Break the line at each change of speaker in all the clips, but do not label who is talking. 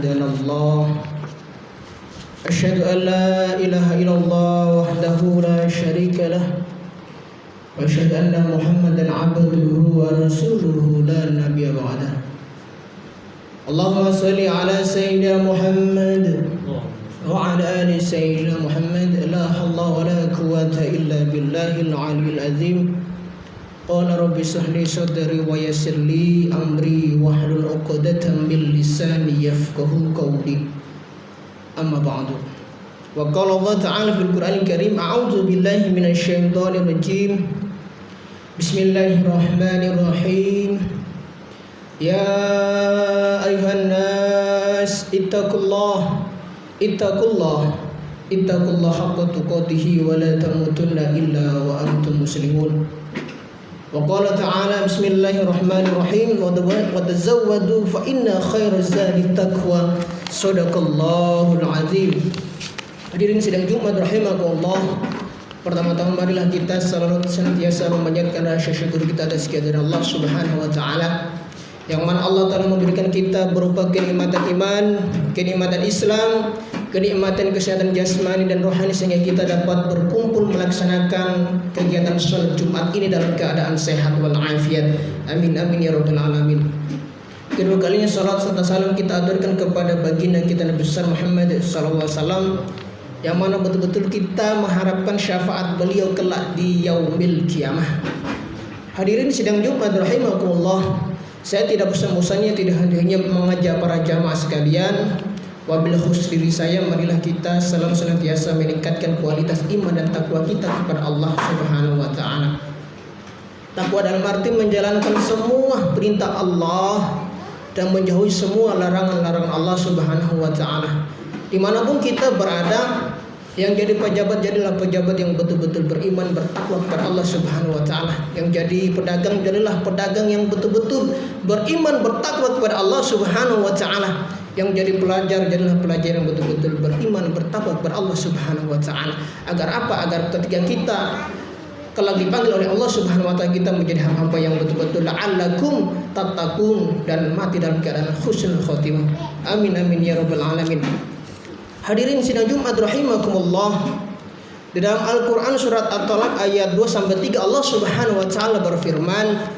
هدانا الله أشهد أن لا إله إلا الله وحده لا شريك له وأشهد أن محمدا عبده ورسوله لا نبي بعده اللهم صل على سيدنا محمد وعلى آل سيدنا محمد لا حول ولا قوة إلا بالله العلي العظيم قال رب اشرح لي صدري ويسر لي أمري واحلل عقدة من لساني يفقهوا قولي أما بعد وقال الله تعالى في القرآن الكريم أعوذ بالله من الشيطان الرجيم بسم الله الرحمن الرحيم يا أيها الناس اتقوا الله حق تقاته ولا تموتن إلا وأنتم مسلمون وقال تعالى بسم الله الرحمن الرحيم وتزودوا فإن خير الزاد التقوى صدق الله العظيم. Hadirin sidang Jumat rahimakumullah. Pertama-tama marilah kita selalu senantiasa memanjatkan rasa syukur kita atas kehadiran Allah Subhanahu wa taala yang mana Allah telah memberikan kita berupa kenikmatan iman, kenikmatan Islam, kenikmatan kesehatan jasmani dan rohani sehingga kita dapat berkumpul melaksanakan kegiatan sholat Jumat ini dalam keadaan sehat walafiat. Amin amin ya rabbal alamin. Kedua kalinya salat serta salam kita aturkan kepada baginda kita Nabi besar Muhammad sallallahu alaihi wasallam yang mana betul-betul kita mengharapkan syafaat beliau kelak di yaumil kiamah. Hadirin sidang Jumat rahimakumullah. Saya tidak bosan-bosannya tidak hanya mengajak para jamaah sekalian, wabil khusus diri saya, marilah kita selalu senantiasa meningkatkan kualitas iman dan takwa kita kepada Allah Subhanahu wa taala. Takwa dalam arti menjalankan semua perintah Allah dan menjauhi semua larangan-larangan Allah Subhanahu wa taala. Dimanapun kita berada, yang jadi pejabat jadilah pejabat yang betul-betul beriman bertakwa kepada Allah Subhanahu wa taala. Yang jadi pedagang jadilah pedagang yang betul-betul beriman bertakwa kepada Allah Subhanahu wa taala. Yang jadi pelajar jadilah pelajar yang betul-betul beriman bertakwa kepada Allah Subhanahu wa taala. Agar apa? Agar ketika kita kalau dipanggil oleh Allah Subhanahu wa taala kita menjadi hamba yang betul-betul la'allakum tattaqun dan mati dalam keadaan husnul khotimah. Amin amin ya rabbal alamin. Hadirin sidang Jumat rahimakumullah. Di dalam Al-Qur'an surat At-Talaq ayat 2 sampai 3 Allah Subhanahu wa taala berfirman,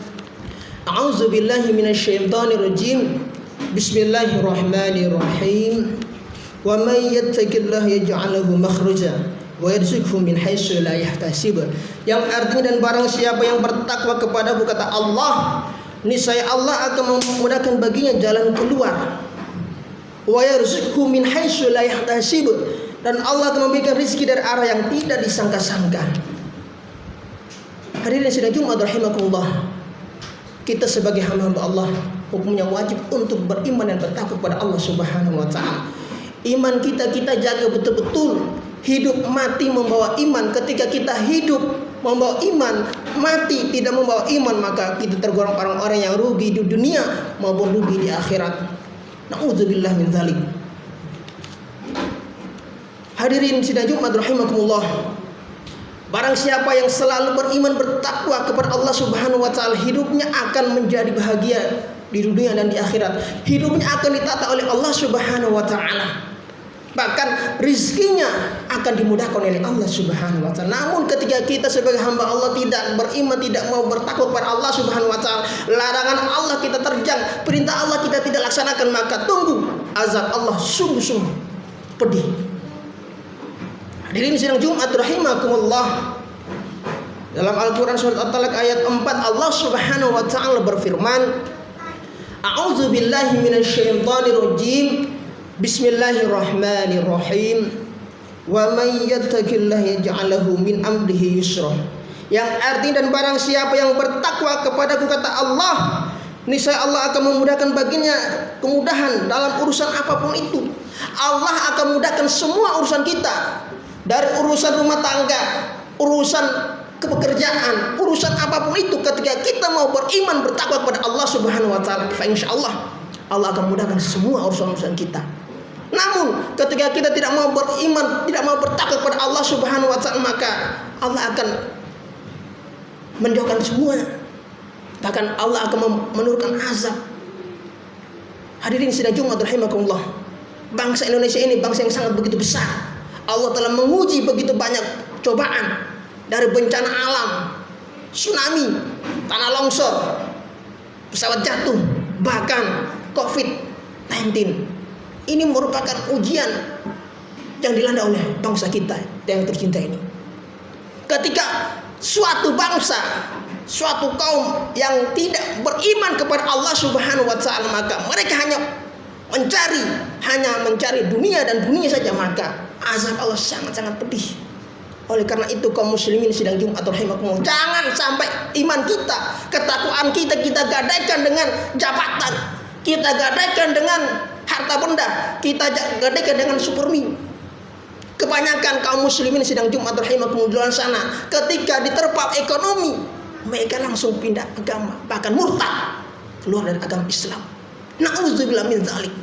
A'udzu billahi minasyaitonir rajim. Bismillahirrahmanirrahim. Wa may yattaqillaha yaj'al lahu makhraja wa yarzuqhu min haitsu la yahtasib. Yang artinya dan barang siapa yang bertakwa kepadaku kata Allah, niscaya Allah akan memudahkan baginya jalan keluar. Wa yarzuqhu min haitsu la yahtasib, dan Allah akan memberikan rezeki dari arah yang tidak disangka-sangka. Hadirin sidang Jumat rahimakumullah. Kita sebagai hamba Allah hukumnya wajib untuk beriman dan bertakwa kepada Allah Subhanahu wa taala. Iman kita jaga betul-betul. Hidup mati membawa iman. Ketika kita hidup membawa iman, mati tidak membawa iman, maka kita tergolong orang-orang yang rugi di dunia maupun rugi di akhirat. Na'udzubillah min dzalik. Hadirin sidang Jumat rahimakumullah. Barang siapa yang selalu beriman bertakwa kepada Allah Subhanahu wa taala, hidupnya akan menjadi bahagia di dunia dan di akhirat. Hidupnya akan ditata oleh Allah Subhanahu wa taala. Bahkan rizkinya akan dimudahkan oleh Allah Subhanahu wa taala. Namun ketika kita sebagai hamba Allah tidak beriman, tidak mau bertakwa kepada Allah Subhanahu wa taala, larangan Allah kita terjang, perintah Allah kita tidak laksanakan, maka tunggu azab Allah sungguh-sungguh pedih. Hadirin sidang Jumat rahimakumullah. Dalam Al-Qur'an surat At-Talaq ayat 4 Allah Subhanahu wa taala berfirman, A'udzu billahi minasyaitonir rajim. Bismillahirrahmanirrahim. Wa may yattaqillaha yaj'al lahu min amrihi yusra. Yang artinya dan barang siapa yang bertakwa kepadaku kata Allah, niscaya Allah akan memudahkan baginya kemudahan dalam urusan apapun itu. Allah akan mudahkan semua urusan kita, dari urusan rumah tangga, urusan pekerjaan, urusan apapun itu. Ketika kita mau beriman bertakwa kepada Allah Subhanahu wa taala, insyaallah Allah akan mudahkan semua urusan-urusan kita. Namun ketika kita tidak mau beriman, tidak mau bertakwa kepada Allah Subhanahu wa taala, maka Allah akan menjauhkan semuanya. Bahkan Allah akan menurunkan azab. Hadirin sidang Jumat rahimakumullah. bangsa Indonesia ini bangsa yang sangat begitu besar. Allah telah menguji begitu banyak cobaan, dari bencana alam, tsunami, tanah longsor, pesawat jatuh, bahkan COVID-19. Ini merupakan ujian yang dilanda oleh bangsa kita yang tercinta ini. Ketika suatu bangsa, suatu kaum yang tidak beriman kepada Allah Subhanahu wa taala, maka mereka hanya mencari dunia dan dunia saja, maka azab Allah sangat-sangat pedih. Oleh karena itu kaum muslimin sidang Jumat rahimakumullah, jangan sampai iman kita, ketakwaan kita gadaikan dengan jabatan, kita gadaikan dengan harta benda, kita gadaikan dengan supermi. Kebanyakan kaum muslimin sidang Jumat rahimakumullah di luar sana, ketika diterpa ekonomi, mereka langsung pindah agama, bahkan murtad, keluar dari agama Islam. Na'udzubillah min dzalik.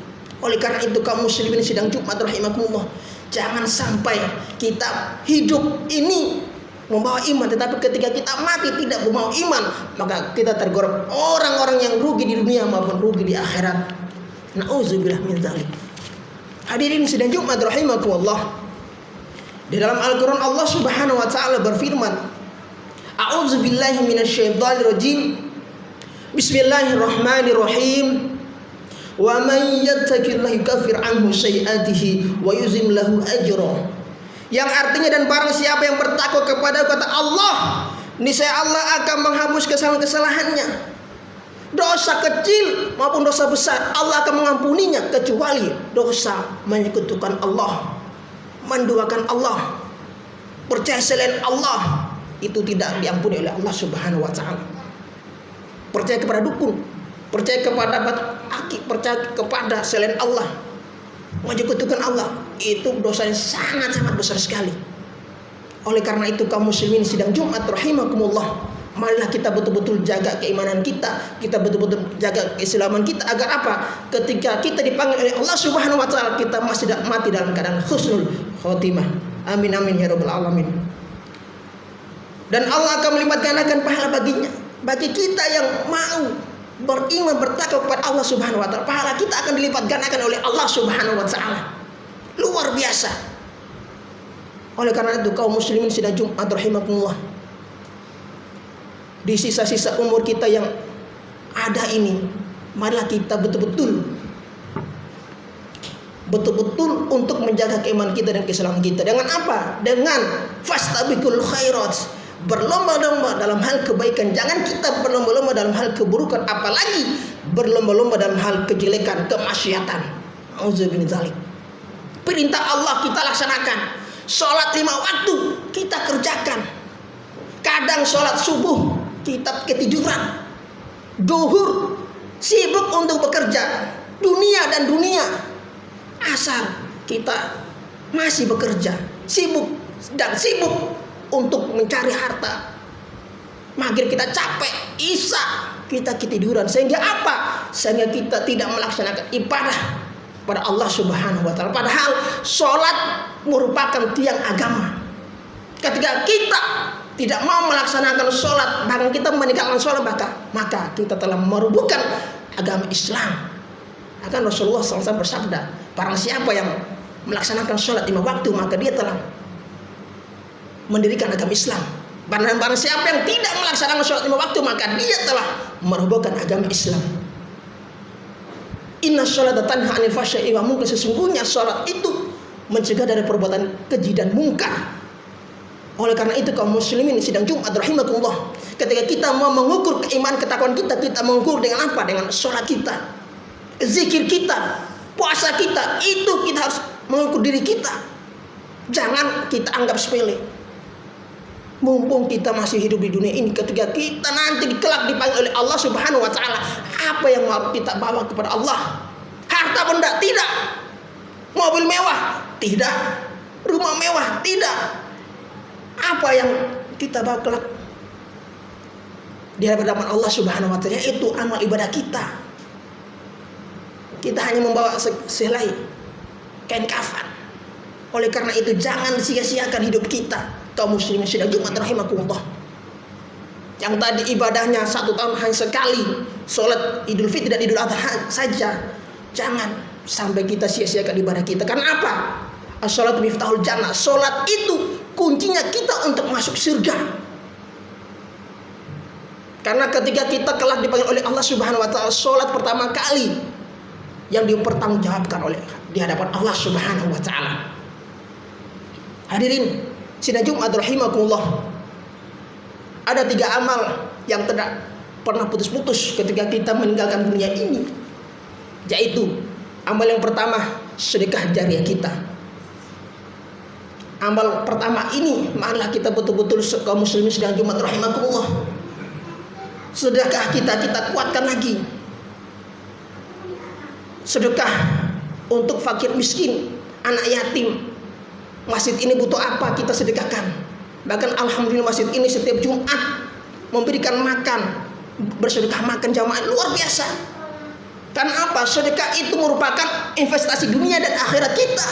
Oleh karena itu kaum muslimin sidang Jumat rahimakumullah, jangan sampai kita hidup ini membawa iman, tetapi ketika kita mati tidak membawa iman, maka kita tergolong orang-orang yang rugi di dunia maupun rugi di akhirat. Na'udzubillah min dzalik. Hadirin sidang Jumat rahimakumullah, di dalam Al-Quran Allah Subhanahu wa taala berfirman, A'udzubillahi minasyaitonirrajim. Bismillahirrahmanirrahim. Wa man yattaqillaha yukaffir anhu sayyi'atihi wa yuzim lahu ajra. Yang artinya, dan barang siapa yang bertakwa kepada kata Allah, niscaya Allah akan menghapus kesalahan-kesalahannya. Dosa kecil maupun dosa besar Allah akan mengampuninya, kecuali dosa menyekutukan Allah, menduakan Allah, percaya selain Allah, itu tidak diampuni oleh Allah Subhanahu wa taala. Percaya kepada dukun, percaya kepada batu akik, percaya kepada selain Allah, menyekutukan Allah, itu dosanya sangat-sangat besar sekali. Oleh karena itu kaum muslimin sidang Jumat rahimakumullah, marilah kita betul-betul jaga keimanan kita betul-betul jaga keislaman kita, agar apa? Ketika kita dipanggil oleh Allah Subhanahu wa taala, kita masih mati dalam keadaan husnul khotimah. Amin amin ya rabbal alamin. Dan Allah akan melipat gandakan pahala baginya, bagi kita yang mau beriman bertakwa kepada Allah Subhanahu wa taala. Pahala kita akan dilipat gandakan oleh Allah Subhanahu wa taala. Luar biasa. Oleh karena itu kaum muslimin sidang Jumat rahimakumullah, di sisa-sisa umur kita yang ada ini, marilah kita betul-betul untuk menjaga keimanan kita dan keislaman kita. Dengan apa? Dengan fastabiqul khairat, berlomba-lomba dalam hal kebaikan. Jangan kita berlomba-lomba dalam hal keburukan, apalagi berlomba-lomba dalam hal kejelekan, kemaksiatan. Auzubillahi min dzalik. Perintah Allah kita laksanakan. Salat 5 waktu kita kerjakan. Kadang salat subuh kita ketiduran, duhur sibuk untuk bekerja, dunia dan dunia. Asar kita masih bekerja, sibuk untuk mencari harta. Maghrib kita capek, isya kita ketiduran. Sehingga apa? Sehingga kita tidak melaksanakan ibadah pada Allah Subhanahu wa taala. Padahal sholat merupakan tiang agama. Ketika kita tidak mau melaksanakan sholat, bahkan kita meninggalkan sholat, maka kita telah merubuhkan agama Islam. Akan Rasulullah SAW bersabda, barang siapa yang melaksanakan sholat 5 waktu, maka dia telah mendirikan agama Islam. Barang siapa yang tidak melaksanakan sholat 5 waktu, maka dia telah merubuhkan agama Islam. Inna sholata tanha 'anil fahsya'i wa munkar. Sesungguhnya sholat itu mencegah dari perbuatan keji dan mungkar. Oleh karena itu kaum muslimin sidang Jumat rahimakumullah, ketika kita mau mengukur keimanan ketakwaan kita mengukur dengan apa? Dengan sholat kita, zikir kita, puasa kita. Itu kita harus mengukur diri kita. Jangan kita anggap sepele. Mumpung kita masih hidup di dunia ini, ketika kita nanti kelak dipanggil oleh Allah Subhanahu wa taala, apa yang mau kita bawa kepada Allah? Harta benda? Tidak. Mobil mewah? Tidak. Rumah mewah? Tidak. Apa yang kita bawa kelak di hadapan Allah Subhanahu wa taala? Itu amal ibadah kita. Kita hanya membawa sehelai kain kafan. Oleh karena itu jangan sia-siakan hidup kita. Kaum muslimin sidang Jumat rahimakumullah, yang tadi ibadahnya 1 tahun hanya sekali, sholat Idul Fitri dan Idul Adha saja, jangan sampai kita sia-siakan ibadah kita. Karena apa? As-sholatu miftahul jannah. Sholat itu kuncinya kita untuk masuk surga. Karena ketika kita kelak dipanggil oleh Allah Subhanahu wa taala, sholat pertama kali yang dipertanggungjawabkan oleh di hadapan Allah Subhanahu wa taala. Hadirin sidang Jumat rahimakumullah. Ada 3 amal yang tidak pernah putus-putus ketika kita meninggalkan dunia ini. Yaitu amal yang pertama, sedekah jariah kita. Amal pertama ini marilah kita betul-betul kaum muslimin sidang Jumat rahimakumullah. Sedekah kita kuatkan lagi. Sedekah untuk fakir miskin, anak yatim. Masjid ini butuh apa, kita sedekahkan. Bahkan alhamdulillah masjid ini setiap Jumat memberikan makan, bersedekah makan jamaah luar biasa. Karena apa? Sedekah itu merupakan investasi dunia dan akhirat kita.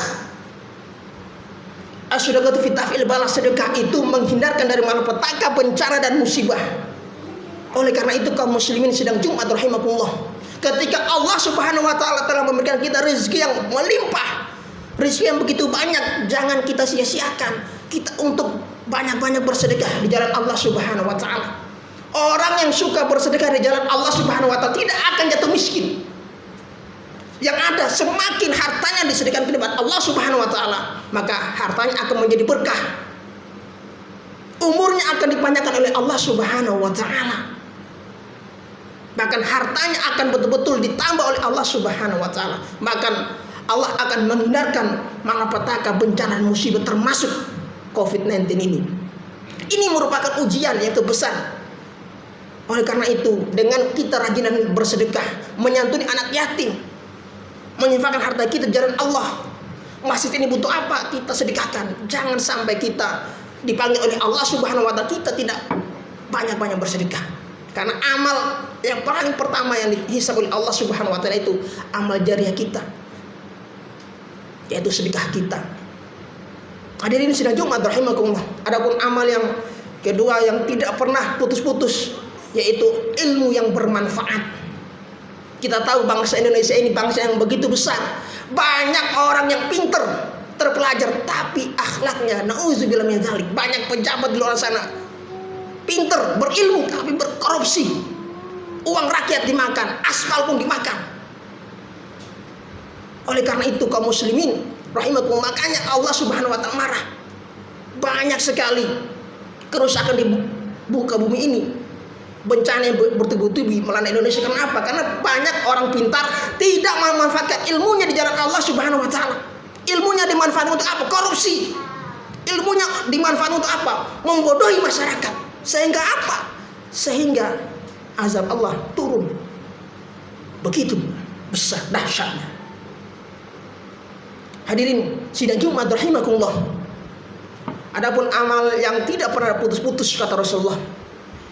As-sedekatu fi taf'il bala, sedekah itu menghindarkan dari malapetaka, bencana dan musibah. Oleh karena itu kaum muslimin sidang Jumat rahimakumullah, ketika Allah Subhanahu wa taala telah memberikan kita rezeki yang melimpah, rezeki yang begitu banyak, jangan kita sia-siakan. Kita untuk banyak-banyak bersedekah di jalan Allah Subhanahu wa taala. Orang yang suka bersedekah di jalan Allah Subhanahu wa taala tidak akan jatuh miskin. Yang ada semakin hartanya disedekahkan ke depan Allah Subhanahu wa taala, maka hartanya akan menjadi berkah. Umurnya akan dipanjangkan oleh Allah Subhanahu wa taala. Bahkan hartanya akan betul-betul ditambah oleh Allah Subhanahu wa taala. Bahkan Allah akan menghindarkan malapetaka, bencana dan musibah termasuk COVID-19 ini. Ini merupakan ujian yang terbesar. Oleh karena itu, dengan kita rajin bersedekah, menyantuni anak yatim, menyimpankan harta kita di jalan Allah, masjid ini butuh apa, kita sedekahkan. Jangan sampai kita dipanggil oleh Allah Subhanahu wa taala kita tidak banyak-banyak bersedekah. Karena amal yang paling pertama yang dihisab oleh Allah Subhanahu wa taala itu amal jariah kita, yaitu sedekah kita. Hadirin sidang Jumat rahimakumullah. Adapun amal yang kedua yang tidak pernah putus-putus, yaitu ilmu yang bermanfaat. Kita tahu bangsa Indonesia ini bangsa yang begitu besar. Banyak orang yang pinter, terpelajar, tapi akhlaknya nauzubillah min dzalik. Banyak pejabat di luar sana pinter, berilmu, tapi berkorupsi. Uang rakyat dimakan, aspal pun dimakan. Oleh karena itu kaum muslimin rahimakumullah, makanya Allah Subhanahu wa taala marah. Banyak sekali kerusakan di muka bumi ini. Bencana yang bertubi-tubi melanda Indonesia. Kenapa? Karena banyak orang pintar tidak memanfaatkan ilmunya di jalan Allah Subhanahu wa taala. Ilmunya dimanfaatkan untuk apa? Korupsi. Ilmunya dimanfaatkan untuk apa? Membodohi masyarakat. Sehingga apa? Sehingga azab Allah turun. Begitu besar dahsyatnya. Hadirin sidang Jumat rahimakumullah. Adapun amal yang tidak pernah putus-putus kata Rasulullah,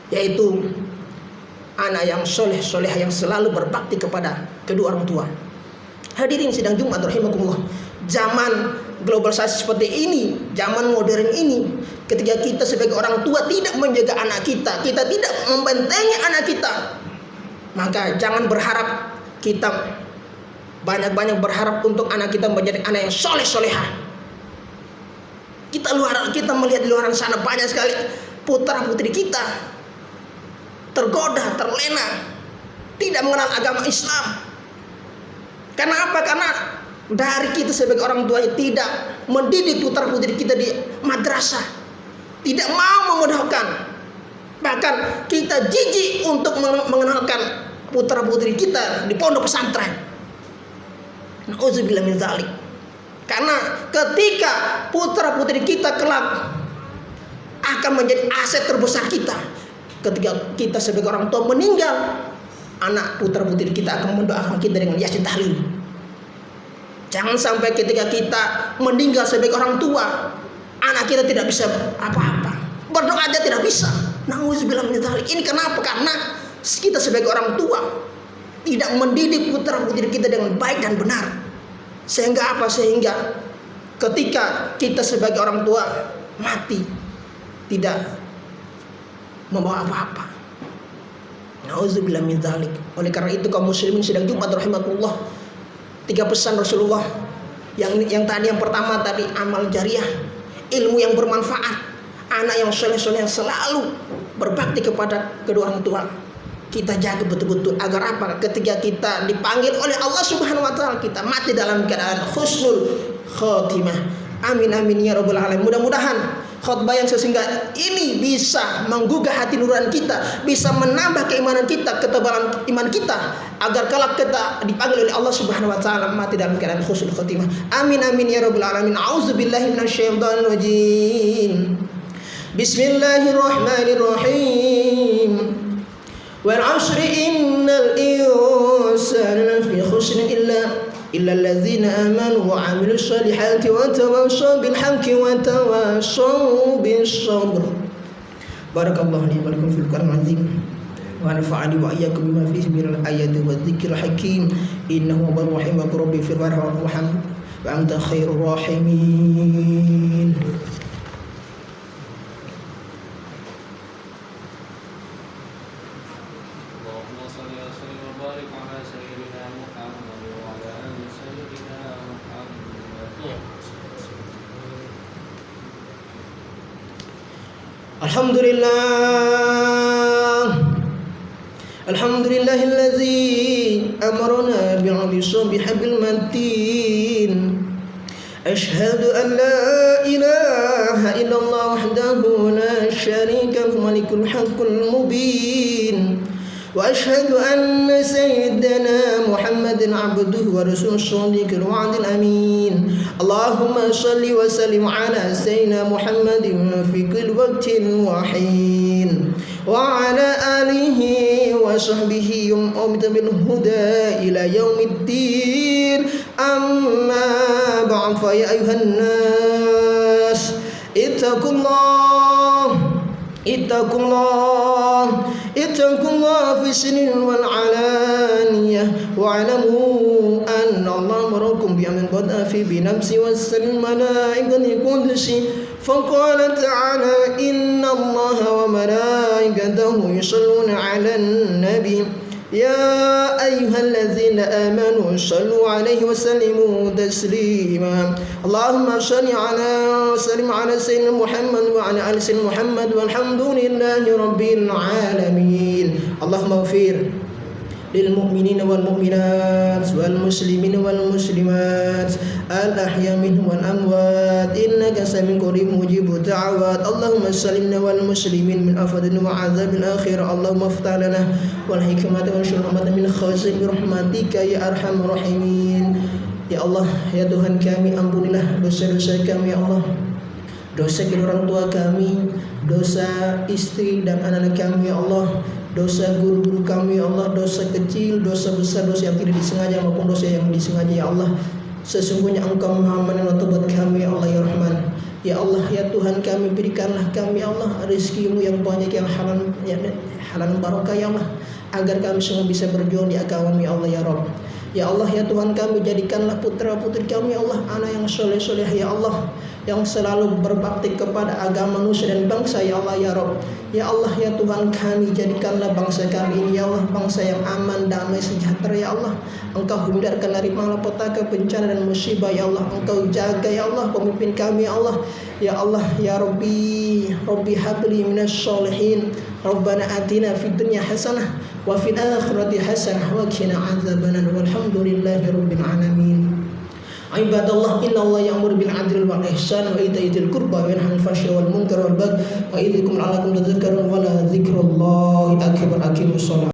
yaitu anak yang soleh-soleh yang selalu berbakti kepada kedua orang tua. Hadirin sidang Jumat rahimakumullah. Zaman globalisasi seperti ini, zaman modern ini, ketika kita sebagai orang tua tidak menjaga anak kita, kita tidak membentengi anak kita, maka jangan berharap kita banyak-banyak berharap untuk anak kita menjadi anak yang soleh-solehah. Kita melihat di luar sana banyak sekali putra putri kita tergoda, terlena, tidak mengenal agama Islam. Karena apa? Karena dari kita sebagai orang tua tidak mendidik putra putri kita di madrasah, tidak mau memudahkan. Bahkan kita jijik untuk mengenalkan putra putri kita di pondok pesantren. Nauzubillah min dzalik. Karena ketika putra putri kita kelak akan menjadi aset terbesar kita. Ketika kita sebagai orang tua meninggal, anak putra putri kita akan mendoakan kita dengan yasin tahlil. Jangan sampai ketika kita meninggal sebagai orang tua, anak kita tidak bisa apa-apa, berdoa aja tidak bisa. Nauzubillah min dzalik. Ini kenapa? Karena kita sebagai orang tua tidak mendidik putra putri kita dengan baik dan benar. Sehingga apa? Sehingga ketika kita sebagai orang tua mati tidak membawa apa-apa. Nauzubillah min dzalik. Oleh karena itu kaum muslimin sidang Jumat rahimakumullah, 3 pesan Rasulullah. Yang pertama tadi amal jariah, ilmu yang bermanfaat, anak yang soleh-soleh yang selalu berbakti kepada kedua orang tua. Kita jaga betul-betul agar apa? Ketika kita dipanggil oleh Allah Subhanahu wa taala, kita mati dalam keadaan husnul khotimah. Amin amin ya rabbal alamin. Mudah-mudahan khutbah yang sesingkat ini bisa menggugah hati nurani kita, bisa menambah keimanan kita, ketebalan iman kita, agar kalau kita dipanggil oleh Allah Subhanahu wa taala mati dalam keadaan husnul khotimah. Amin amin ya rabbal alamin. A'udzubillahi minasyaitonir rajim. Bismillahirrahmanirrahim. Wal 'ashri innal insana lafi khusrin إلا الذين آمنوا وعملوا الصالحات وتواصوا بالحق وتواصوا بالصبر. بارك الله لي ولكم في القرآن العظيم ونفعني وإياكم بما فيه من الآيات والذكر الحكيم إنه هو الرحيم ربي في الرحم وأنت خير الراحمين. Alhamdulillahilladzi amarna bi'alisam bihabil matin. Ashhadu an la ilaha illallah wahdahu la syarika lahu malikul haqqul mubin. Wa ashhadu anna sayyidana Muhammadan abduhu wa rasuluhu shadiqul wa'dil amin. Allahumma salli wa sallim ala sayyidina Muhammadin fi kulli waqtin wa hin wa ala alihi wa sahbihi bil huda ila yaumiddin. Amma ba'd, fa ya ayuhan nas ittaqullah fi sinin wal alaniyah wa'lamu anna Allah amarakum bi amrin qad afi bi nafsi was salim malaikati qudsi faqala ta'ala inna Allah wa malaikatahu yusalluna 'alan nabi ya ayyuhalladzina amanu sallu 'alaihi wa sallimu taslima. Allahumma shalli 'ala sallim 'ala sayyidina Muhammad wa 'ala ali sayyidina Muhammad walhamdulillahi rabbil alamin. Allahumma ighfir lil mu'minina wal mu'minat wal muslimina wal muslimat al ahya minhum wal amwat innaka sami'un qarib mujibud da'awat. Allahumma sallimna wal muslimin min afadin wa azabil akhirah. Allahumma iftah lana wal hikmata wa syurhamata min khazin rahmatika ya arhamar rahimin. Ya Allah, ya Tuhan kami, ampunilah dosa-dosa kami ya Allah, dosa kedua orang tua kami, dosa istri dan anak-anak kami ya Allah, dosa guru-guru kami ya Allah, dosa kecil, dosa besar, dosa yang tidak disengaja maupun dosa yang disengaja ya Allah. Sesungguhnya Engkau Maha menerima taubat kami ya Allah ya Rahman. Ya Allah, ya Tuhan kami, berikanlah kami ya Allah rezeki-Mu yang banyak, yang halal, ya halal barokah ya Allah, agar kami semua bisa berjuang di agama-Mu ya Allah ya Rabb. Ya Allah, ya Tuhan kami, jadikanlah putra-putri kami ya Allah anak yang soleh-soleh ya Allah, yang selalu berbakti kepada agama nusa dan bangsa ya Allah ya Rabb. Ya Allah, ya Tuhan kami, jadikanlah bangsa kami ini ya Allah bangsa yang aman, damai, sejahtera ya Allah. Engkau hindarkan dari malapetaka, bencana dan musibah ya Allah. Engkau jaga ya Allah pemimpin kami ya Allah. Ya Allah, ya Rabbi habli minas sholihin. Rabbana atina fid dunya hasanah wa fil akhirati hasanah wa qina adzabannar. Walhamdulillahi rabbil alamin. Ibadallah, innallaha ya'muru bil 'adli wal ihsan wa ita'i dzil qurba wa yanha 'anil fahsya'i wal munkari wal baghi wa ya'idhukum la'allakum tadhakkarun wa la dzikrullahi akbar. Aqimus shalah.